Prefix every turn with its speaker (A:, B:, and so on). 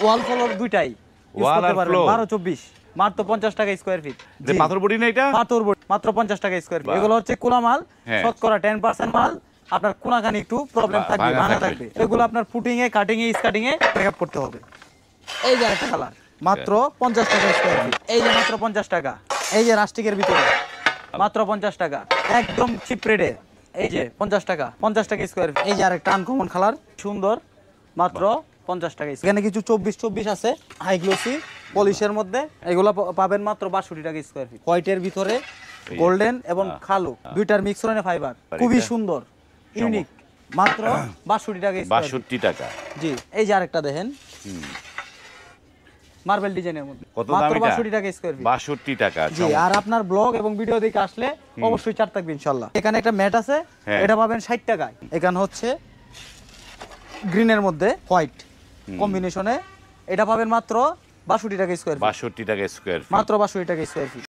A: ওয়াল floor দুইটাই use
B: Wall
A: করতে
B: আর
A: পারবেন।
B: floor?
A: 12-24 মাত্র 50 টাকা স্কয়ার ফিট।
B: যে পাথর বডি না এটা?
A: পাথর board, মাত্র 50 টাকা স্কয়ার ফিট।
B: বাহ।
A: এগুলো হচ্ছে কোলা মাল,
B: হ্যাঁ।
A: শতকরা 10% মাল। আপনার কোনাখানি একটু প্রবলেম
B: বাহ,
A: থাকবে,
B: ভাঙা
A: ভাঙা
B: থাকবে।
A: থাকবে। এগুলো আপনার ফুটিং এ, কাটিং এ, স্কার্টিং এ মেকআপ করতে হবে। এই যে আরেকটা কালার, মাত্র 50 টাকা স্কয়ার ফিট। এই যে মাত্র 50 টাকা। এই যে রাস্টিকের ভিতরে মাত্র 50 টাকা, একদম চিপ রেটে। এই যে 50 টাকা, 50 টাকা স্কয়ার ফিট। এই যে আরেকটা আনকমন কালার, সুন্দর, মাত্র 50 টাকা। এখানে কিছু 24-24 আছে, হাই গ্লোসি পলিশের মধ্যে। এগুলো পাবেন মাত্র 62 টাকা স্কয়ার ফিট। হোয়াইটের ভিতরে গোল্ডেন এবং কালো দুইটার মিশ্রণে ফাইবার, খুবই সুন্দর, ইউনিক, মাত্র 62 টাকা স্কয়ার ফিট।
B: 62 টাকা।
A: জি, এই যে আরেকটা দেখেন, মার্বেল ডিজাইনের মধ্যে
B: কত দাম
A: মাত্র
B: এটা?
A: 62 টাকা স্কয়ার ফিট।
B: 62 টাকা।
A: জি, আর আপনার ব্লগ এবং ভিডিও দেখে আসলে অবশ্যই ছাড় থাকবে ইনশাআল্লাহ। এখানে একটা ম্যাট আছে,
B: হ্যাঁ।
A: এটা পাবেন 60 টাকায়। এখানে হচ্ছে গ্রিনের মধ্যে হোয়াইট কম্বিনেশনে, এটা পাবেন মাত্র 62 টাকা স্কয়ার ফিট।
B: 62 টাকা স্কয়ার ফিট।
A: মাত্র 62 টাকা স্কয়ার ফিট।